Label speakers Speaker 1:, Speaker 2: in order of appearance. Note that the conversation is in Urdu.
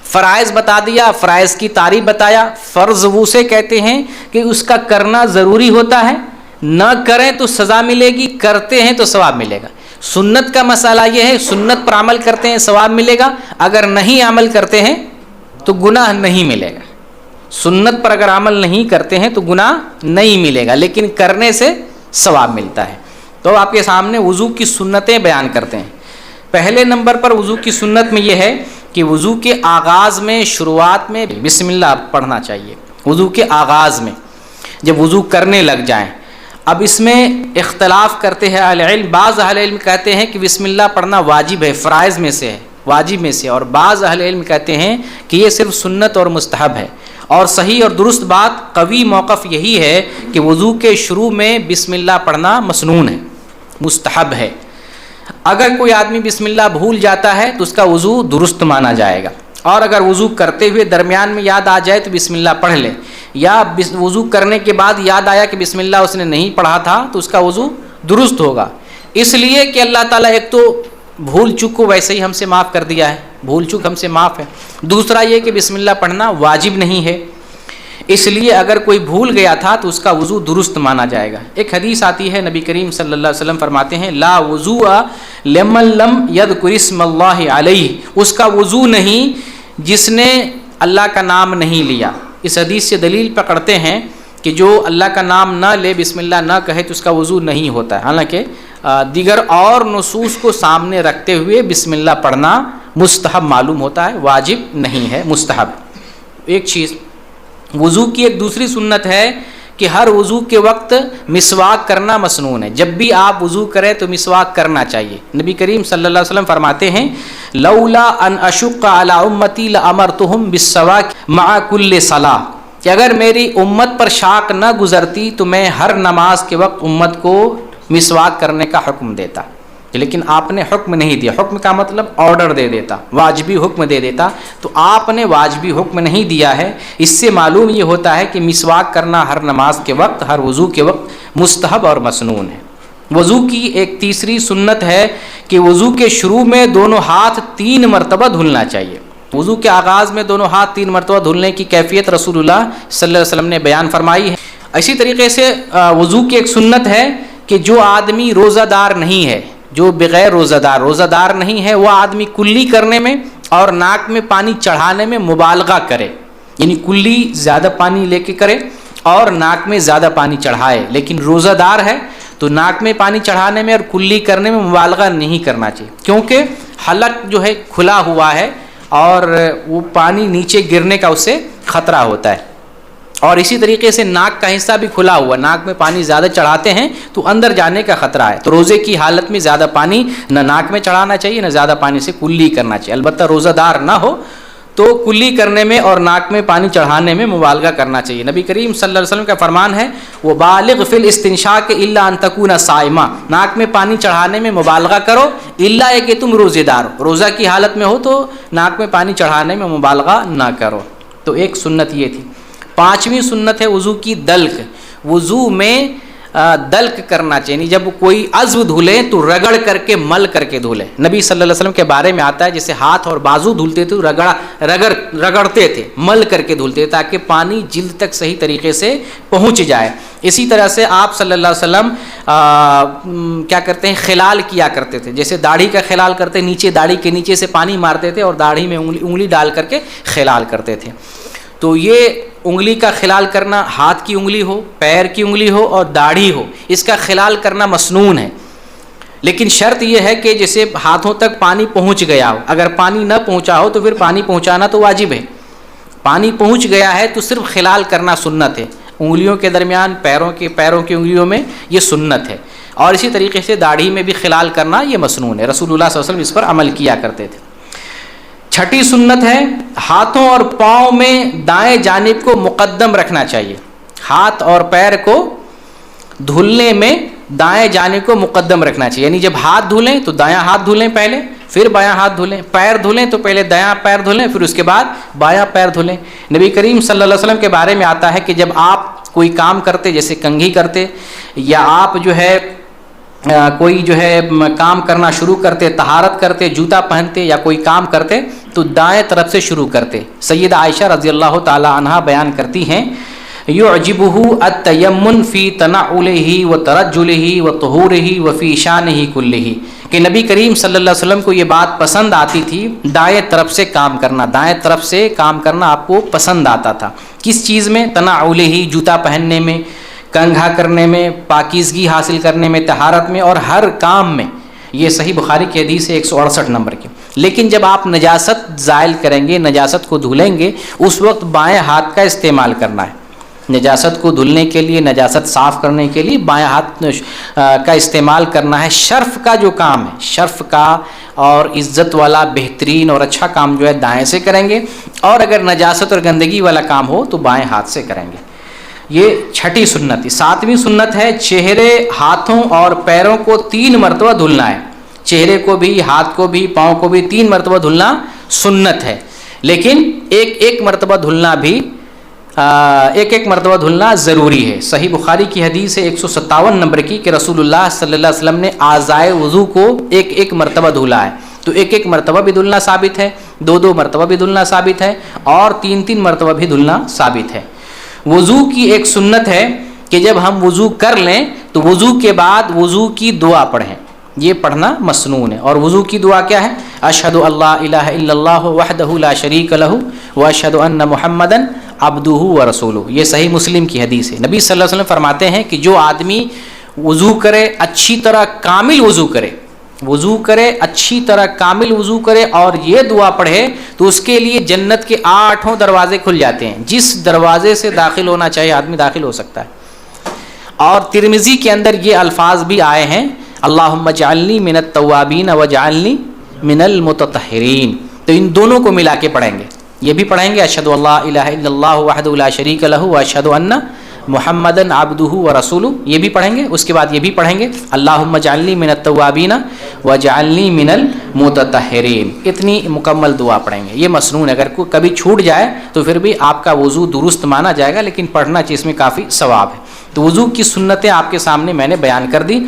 Speaker 1: فرائض بتا دیا، فرائض کی تعریف بتایا. فرض وہ سے کہتے ہیں کہ اس کا کرنا ضروری ہوتا ہے، نہ کریں تو سزا ملے گی، کرتے ہیں تو ثواب ملے گا. سنت کا مسئلہ یہ ہے، سنت پر عمل کرتے ہیں ثواب ملے گا، اگر نہیں عمل کرتے ہیں تو گناہ نہیں ملے گا. سنت پر اگر عمل نہیں کرتے ہیں تو گناہ نہیں ملے گا، لیکن کرنے سے ثواب ملتا ہے. تو آپ کے سامنے وضو کی سنتیں بیان کرتے ہیں. پہلے نمبر پر وضو کی سنت میں یہ ہے کہ وضو کے آغاز میں، شروعات میں بسم اللہ پڑھنا چاہیے. وضو کے آغاز میں جب وضو کرنے لگ جائیں. اب اس میں اختلاف کرتے ہیں اہل علم. بعض اہل علم کہتے ہیں کہ بسم اللہ پڑھنا واجب ہے، فرائض میں سے ہے، واجب میں سے، اور بعض اہل علم کہتے ہیں کہ یہ صرف سنت اور مستحب ہے. اور صحیح اور درست بات، قوی موقف یہی ہے کہ وضو کے شروع میں بسم اللہ پڑھنا مسنون ہے، مستحب ہے. اگر کوئی آدمی بسم اللہ بھول جاتا ہے تو اس کا وضو درست مانا جائے گا، اور اگر وضو کرتے ہوئے درمیان میں یاد آ جائے تو بسم اللہ پڑھ لے، یا وضو کرنے کے بعد یاد آیا کہ بسم اللہ اس نے نہیں پڑھا تھا تو اس کا وضو درست ہوگا. اس لیے کہ اللہ تعالیٰ ایک تو بھول چوک کو ویسے ہی ہم سے معاف کر دیا ہے، بھول چوک ہم سے معاف ہے. دوسرا یہ کہ بسم اللہ پڑھنا واجب نہیں ہے، اس لیے اگر کوئی بھول گیا تھا تو اس کا وضو درست مانا جائے گا. ایک حدیث آتی ہے، نبی کریم صلی اللہ علیہ وسلم فرماتے ہیں لا وضوء لمن لم یذکر اسم اللہ علیہ، اس کا وضو نہیں جس نے اللہ کا نام نہیں لیا. اس حدیث سے دلیل پکڑتے ہیں کہ جو اللہ کا نام نہ لے، بسم اللہ نہ کہے تو اس کا وضو نہیں ہوتا ہے. حالانکہ دیگر اور نصوص کو سامنے رکھتے ہوئے بسم اللہ پڑھنا مستحب معلوم ہوتا ہے، واجب نہیں ہے، مستحب. ایک چیز وضو کی ایک دوسری سنت ہے کہ ہر وضو کے وقت مسواک کرنا مسنون ہے. جب بھی آپ وضو کریں تو مسواک کرنا چاہیے. نبی کریم صلی اللہ علیہ وسلم فرماتے ہیں لولا ان اشق علی امتی لامرتهم بالسواک مع کل صلاۃ، کہ اگر میری امت پر شاق نہ گزرتی تو میں ہر نماز کے وقت امت کو مسواک کرنے کا حکم دیتا. لیکن آپ نے حکم نہیں دیا. حکم کا مطلب آرڈر دے دیتا، واجبی حکم دے دیتا، تو آپ نے واجبی حکم نہیں دیا ہے. اس سے معلوم یہ ہوتا ہے کہ مسواک کرنا ہر نماز کے وقت، ہر وضو کے وقت مستحب اور مسنون ہے. وضو کی ایک تیسری سنت ہے کہ وضو کے شروع میں دونوں ہاتھ 3 مرتبہ دھلنا چاہیے. وضو کے آغاز میں دونوں ہاتھ 3 مرتبہ دھلنے کی کیفیت رسول اللہ صلی اللہ علیہ وسلم نے بیان فرمائی ہے. اسی طریقے سے وضو کی ایک سنت ہے کہ جو آدمی روزہ دار نہیں ہے، جو بغیر روزہ دار نہیں ہے، وہ آدمی کلی کرنے میں اور ناک میں پانی چڑھانے میں مبالغہ کرے. یعنی کلی زیادہ پانی لے کے کرے اور ناک میں زیادہ پانی چڑھائے. لیکن روزہ دار ہے تو ناک میں پانی چڑھانے میں اور کلی کرنے میں مبالغہ نہیں کرنا چاہیے، کیونکہ حلق جو ہے کھلا ہوا ہے اور وہ پانی نیچے گرنے کا اس سے خطرہ ہوتا ہے. اور اسی طریقے سے ناک کا حصہ بھی کھلا ہوا، ناک میں پانی زیادہ چڑھاتے ہیں تو اندر جانے کا خطرہ ہے. تو روزے کی حالت میں زیادہ پانی نہ ناک میں چڑھانا چاہیے، نہ زیادہ پانی سے کلی کرنا چاہیے. البتہ روزہ دار نہ ہو تو کلی کرنے میں اور ناک میں پانی چڑھانے میں مبالغہ کرنا چاہیے. نبی کریم صلی اللہ علیہ وسلم کا فرمان ہے وہ بالغ فی الاستنشاق الا ان تکون صائمہ، ناک میں پانی چڑھانے میں مبالغہ کرو الا ہے کہ تم روزے دار ہو. روزہ کی حالت میں ہو تو ناک میں پانی چڑھانے میں مبالغہ نہ کرو. تو ایک سنت یہ تھی. 5ویں سنت ہے وضو کی دلک. وضو میں دلک کرنا چاہیے. جب کوئی عضو دھلے تو رگڑ کر کے مل کر کے دھلے. نبی صلی اللہ علیہ وسلم کے بارے میں آتا ہے جیسے ہاتھ اور بازو دھلتے تھے رگڑتے تھے، مل کر کے دھلتے تاکہ پانی جلد تک صحیح طریقے سے پہنچ جائے. اسی طرح سے آپ صلی اللہ علیہ وسلم کیا کرتے ہیں، خلال کیا کرتے تھے. جیسے داڑھی کا خلال کرتے، نیچے داڑھی کے نیچے سے پانی مارتے تھے اور داڑھی میں انگلی ڈال کر کے خلال کرتے تھے. تو یہ انگلی کا خلال کرنا، ہاتھ کی انگلی ہو، پیر کی انگلی ہو اور داڑھی ہو، اس کا خلال کرنا مسنون ہے. لیکن شرط یہ ہے کہ جیسے ہاتھوں تک پانی پہنچ گیا ہو. اگر پانی نہ پہنچا ہو تو پھر پانی پہنچانا تو واجب ہے. پانی پہنچ گیا ہے تو صرف خلال کرنا سنت ہے. انگلیوں کے درمیان، پیروں کی انگلیوں میں یہ سنت ہے. اور اسی طریقے سے داڑھی میں بھی خلال کرنا یہ مسنون ہے. رسول اللہ صلی اللہ علیہ وسلم اس پر عمل کیا کرتے تھے. 6ٹھی سنت ہے ہاتھوں اور پاؤں میں دائیں جانب کو مقدم رکھنا چاہیے. ہاتھ اور پیر کو دھلنے میں دائیں جانب کو مقدم رکھنا چاہیے. یعنی جب ہاتھ دھلیں تو دایاں ہاتھ دھلیں پہلے، پھر بایاں ہاتھ دھلیں. پیر دھلیں تو پہلے دایاں پیر دھلیں، پھر اس کے بعد بایاں پیر دھلیں. نبی کریم صلی اللہ علیہ وسلم کے بارے میں آتا ہے کہ جب آپ کوئی کام کرتے، جیسے کنگھی کرتے یا آپ جو ہے کوئی جو ہے کام کرنا شروع کرتے، طہارت کرتے، جوتا پہنتے یا کوئی کام کرتے تو دائیں طرف سے شروع کرتے۔ سیدہ عائشہ رضی اللہ تعالی عنہا بیان کرتی ہیں یعجبہ التیمن فی تنعلہ وترجلہ وطہورہ وفی شانہ کلہ، کہ نبی کریم صلی اللہ علیہ وسلم کو یہ بات پسند آتی تھی، دائیں طرف سے کام کرنا، دائیں طرف سے کام کرنا آپ کو پسند آتا تھا۔ کس چیز میں؟ تنعلہ، جوتا پہننے میں، کنگھا کرنے میں، پاکیزگی حاصل کرنے میں، طہارت میں اور ہر کام میں۔ یہ صحیح بخاری کی حدیث ہے 168 نمبر کی۔ لیکن جب آپ نجاست زائل کریں گے، نجاست کو دھلیں گے، اس وقت بائیں ہاتھ کا استعمال کرنا ہے۔ نجاست کو دھلنے کے لیے، نجاست صاف کرنے کے لیے بائیں ہاتھ کا استعمال کرنا ہے۔ شرف کا جو کام ہے، شرف کا اور عزت والا بہترین اور اچھا کام جو ہے دائیں سے کریں گے، اور اگر نجاست اور گندگی والا کام ہو تو بائیں ہاتھ سے کریں گے۔ یہ چھٹی سنت ہے۔ ساتویں سنت ہے چہرے، ہاتھوں اور پیروں کو 3 مرتبہ دھلنا ہے۔ چہرے کو بھی، ہاتھ کو بھی، پاؤں کو بھی 3 مرتبہ دھلنا سنت ہے، لیکن ایک مرتبہ دھلنا بھی ایک مرتبہ دھلنا ضروری ہے۔ صحیح بخاری کی حدیث ہے 157 نمبر کی کہ رسول اللہ صلی اللہ علیہ وسلم نے اعضائے وضو کو ایک مرتبہ دھلا ہے۔ تو ایک مرتبہ بھی دھلنا ثابت ہے، 2 مرتبہ بھی دھلنا ثابت ہے، اور 3 مرتبہ بھی دھلنا ثابت ہے۔ وضو کی ایک سنت ہے کہ جب ہم وضو کر لیں تو وضو کے بعد وضو کی دعا پڑھیں، یہ پڑھنا مسنون ہے۔ اور وضو کی دعا کیا ہے؟ اشہد اللہ الہ الا اللہ وحدہ لا شریک لہ واشہد ان محمدا عبدہ ورسولہ، یہ صحیح مسلم کی حدیث ہے۔ نبی صلی اللہ علیہ وسلم فرماتے ہیں کہ جو آدمی وضو کرے، اچھی طرح کامل وضو کرے، اچھی طرح کامل وضو کرے اور یہ دعا پڑھے تو اس کے لیے جنت کے 8 دروازے کھل جاتے ہیں۔ جس دروازے سے داخل ہونا چاہیے آدمی داخل ہو سکتا ہے۔ اور ترمذی کے اندر یہ الفاظ بھی آئے ہیں، اللہم اجعلنی من التوابین واجعلنی من المتطہرین، تو ان دونوں کو ملا کے پڑھیں گے۔ یہ بھی پڑھیں گے اشہد اللہ الہ الا اللہ وحدہ لا شریک لہ واشہد ان محمدن عبدہ ورسولہ، یہ بھی پڑھیں گے۔ اس کے بعد یہ بھی پڑھیں گے اللہم اجعلنی من التوابین واجعلنی من المتطہرین۔ اتنی مکمل دعا پڑھیں گے، یہ مسنون ہے۔ اگر کبھی چھوٹ جائے تو پھر بھی آپ کا وضو درست مانا جائے گا، لیکن پڑھنا چاہیے، اس میں کافی ثواب ہے۔ تو وضو کی سنتیں آپ کے سامنے میں نے بیان کر دی۔